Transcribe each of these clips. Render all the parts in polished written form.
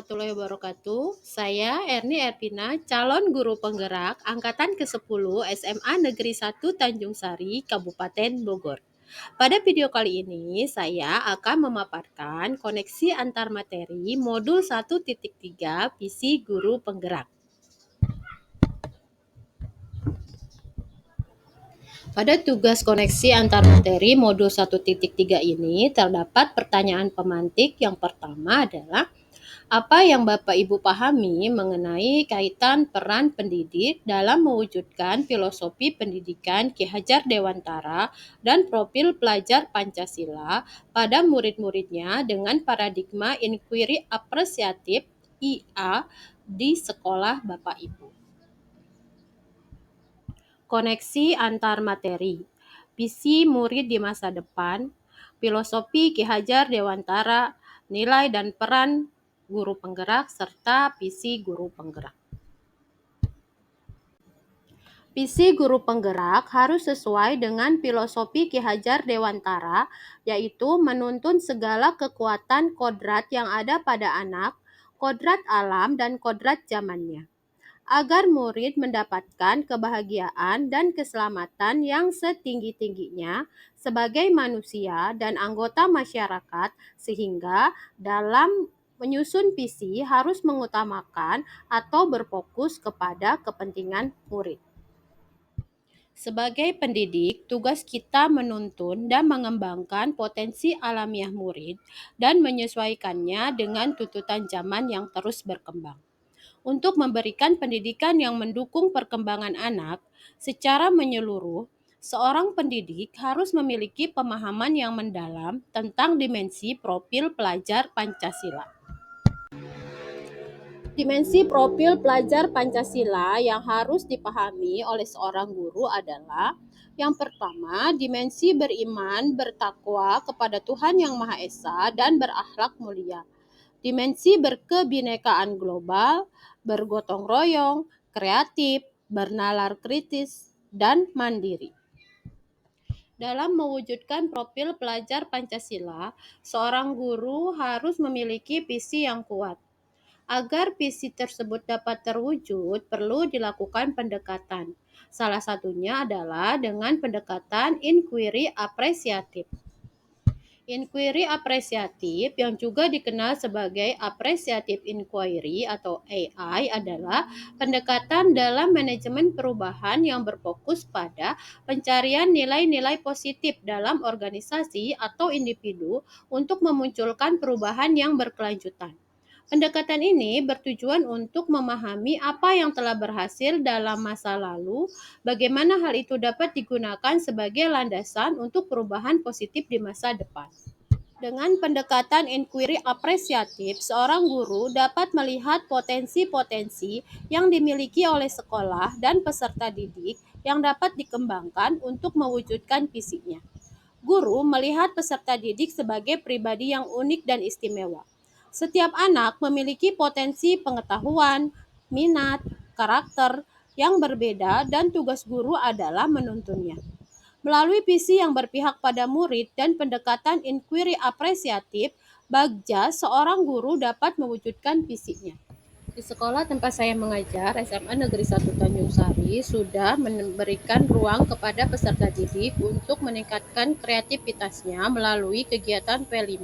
warahmatullahi wabarakatuh. Saya Erni Erpina, calon guru penggerak angkatan ke-10 SMA Negeri 1 Tanjung Sari, Kabupaten Bogor. Pada video kali ini, saya akan memaparkan koneksi antar materi modul 1.3 visi guru penggerak. Pada tugas koneksi antar materi modul 1.3 ini terdapat pertanyaan pemantik. Yang pertama adalah apa yang Bapak Ibu pahami mengenai kaitan peran pendidik dalam mewujudkan filosofi pendidikan Ki Hajar Dewantara dan profil pelajar Pancasila pada murid-muridnya dengan paradigma inquiry apresiatif IA di sekolah Bapak Ibu. Koneksi antar materi, visi murid di masa depan, filosofi Ki Hajar Dewantara, nilai dan peran guru penggerak, serta visi guru penggerak. Visi guru penggerak harus sesuai dengan filosofi Ki Hajar Dewantara, yaitu menuntun segala kekuatan kodrat yang ada pada anak, kodrat alam dan kodrat zamannya, agar murid mendapatkan kebahagiaan dan keselamatan yang setinggi-tingginya sebagai manusia dan anggota masyarakat, sehingga dalam menyusun visi harus mengutamakan atau berfokus kepada kepentingan murid. Sebagai pendidik, tugas kita menuntun dan mengembangkan potensi alamiah murid dan menyesuaikannya dengan tuntutan zaman yang terus berkembang. Untuk memberikan pendidikan yang mendukung perkembangan anak secara menyeluruh, seorang pendidik harus memiliki pemahaman yang mendalam tentang dimensi profil pelajar Pancasila. Dimensi profil pelajar Pancasila yang harus dipahami oleh seorang guru adalah: yang pertama, dimensi beriman, bertakwa kepada Tuhan Yang Maha Esa dan berakhlak mulia. Dimensi berkebinekaan global, bergotong royong, kreatif, bernalar kritis, dan mandiri. Dalam mewujudkan profil pelajar Pancasila, seorang guru harus memiliki visi yang kuat. Agar visi tersebut dapat terwujud, perlu dilakukan pendekatan. Salah satunya adalah dengan pendekatan inquiry apresiatif. Inquiry apresiatif, yang juga dikenal sebagai appreciative inquiry atau AI, adalah pendekatan dalam manajemen perubahan yang berfokus pada pencarian nilai-nilai positif dalam organisasi atau individu untuk memunculkan perubahan yang berkelanjutan. Pendekatan ini bertujuan untuk memahami apa yang telah berhasil dalam masa lalu, bagaimana hal itu dapat digunakan sebagai landasan untuk perubahan positif di masa depan. Dengan pendekatan inquiry apresiatif, seorang guru dapat melihat potensi-potensi yang dimiliki oleh sekolah dan peserta didik yang dapat dikembangkan untuk mewujudkan visinya. Guru melihat peserta didik sebagai pribadi yang unik dan istimewa. Setiap anak memiliki potensi pengetahuan, minat, karakter yang berbeda, dan tugas guru adalah menuntunnya. Melalui visi yang berpihak pada murid dan pendekatan inquiry apresiatif, bagja seorang guru dapat mewujudkan visinya. Di sekolah tempat saya mengajar, SMA Negeri 1 Tanjung Sari, sudah memberikan ruang kepada peserta didik untuk meningkatkan kreativitasnya melalui kegiatan P5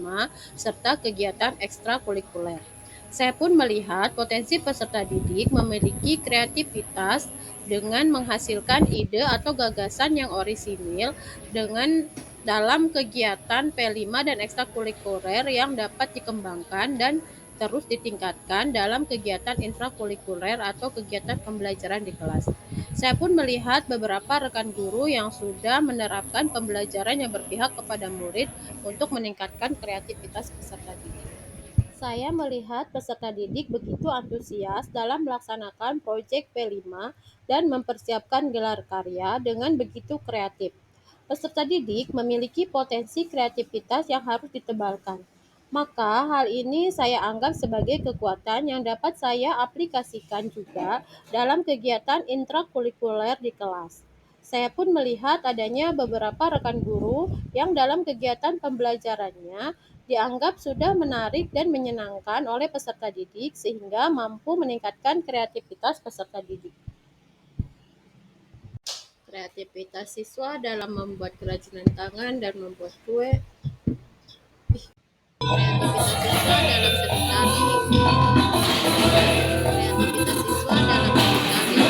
serta kegiatan ekstrakurikuler. Saya pun melihat potensi peserta didik memiliki kreativitas dengan menghasilkan ide atau gagasan yang orisinil dengan dalam kegiatan P5 dan ekstrakurikuler yang dapat dikembangkan dan terus ditingkatkan dalam kegiatan intrakurikuler atau kegiatan pembelajaran di kelas. Saya pun melihat beberapa rekan guru yang sudah menerapkan pembelajaran yang berpihak kepada murid untuk meningkatkan kreativitas peserta didik. Saya melihat peserta didik begitu antusias dalam melaksanakan proyek P5 dan mempersiapkan gelar karya dengan begitu kreatif. Peserta didik memiliki potensi kreativitas yang harus ditebalkan. Maka hal ini saya anggap sebagai kekuatan yang dapat saya aplikasikan juga dalam kegiatan intrakurikuler di kelas. Saya pun melihat adanya beberapa rekan guru yang dalam kegiatan pembelajarannya dianggap sudah menarik dan menyenangkan oleh peserta didik sehingga mampu meningkatkan kreativitas peserta didik. Kreativitas siswa dalam membuat kerajinan tangan dan membuat kue. Kreativitas siswa dalam seni tari. Kreativitas siswa dalam seni tari.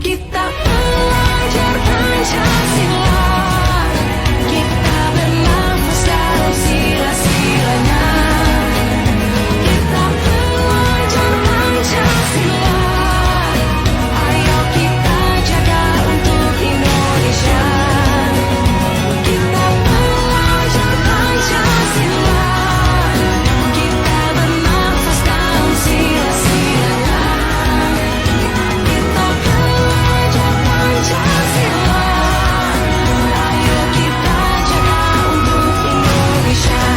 Kita belajar Pancasila, kita bernafas dalam sila-silanya. Kita belajar Pancasila, ayo kita jaga untuk Indonesia. Kita belajar Pancasila, kita bernafas dalam sila-silanya. Kita belajar Pancasila, ayo kita jaga untuk Indonesia.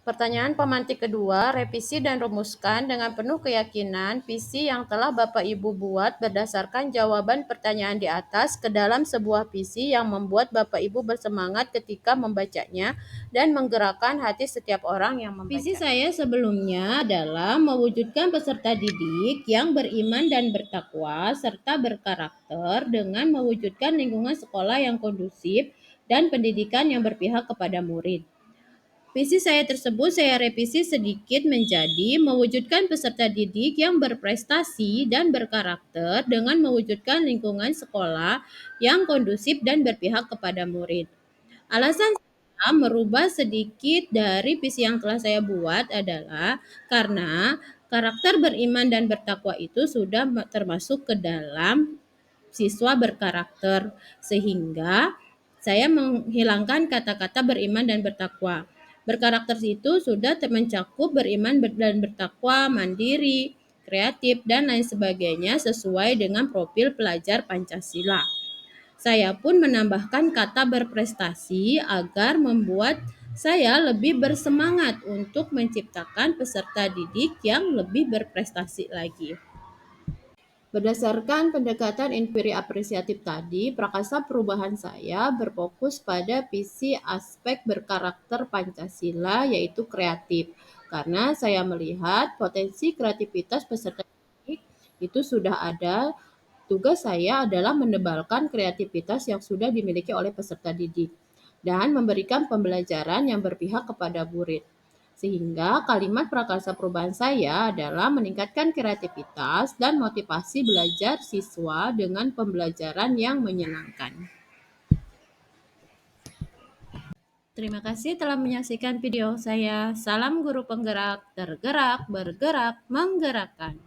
Pertanyaan pemantik kedua, revisi dan rumuskan dengan penuh keyakinan visi yang telah Bapak Ibu buat berdasarkan jawaban pertanyaan di atas ke dalam sebuah visi yang membuat Bapak Ibu bersemangat ketika membacanya dan menggerakkan hati setiap orang yang membaca. Visi saya sebelumnya adalah mewujudkan peserta didik yang beriman dan bertakwa serta berkarakter dengan mewujudkan lingkungan sekolah yang kondusif dan pendidikan yang berpihak kepada murid. Visi saya tersebut saya revisi sedikit menjadi mewujudkan peserta didik yang berprestasi dan berkarakter dengan mewujudkan lingkungan sekolah yang kondusif dan berpihak kepada murid. Alasan saya merubah sedikit dari visi yang telah saya buat adalah karena karakter beriman dan bertakwa itu sudah termasuk ke dalam siswa berkarakter, sehingga saya menghilangkan kata-kata beriman dan bertakwa. Berkarakter itu sudah mencakup beriman dan bertakwa, mandiri, kreatif, dan lain sebagainya sesuai dengan profil pelajar Pancasila. Saya pun menambahkan kata berprestasi agar membuat saya lebih bersemangat untuk menciptakan peserta didik yang lebih berprestasi lagi. Berdasarkan pendekatan inquiry apresiatif tadi, prakasa perubahan saya berfokus pada visi aspek berkarakter Pancasila yaitu kreatif. Karena saya melihat potensi kreativitas peserta didik itu sudah ada. Tugas saya adalah menebalkan kreativitas yang sudah dimiliki oleh peserta didik dan memberikan pembelajaran yang berpihak kepada murid. Sehingga kalimat prakarsa perubahan saya adalah meningkatkan kreativitas dan motivasi belajar siswa dengan pembelajaran yang menyenangkan. Terima kasih telah menyaksikan video saya. Salam guru penggerak, tergerak, bergerak, menggerakkan.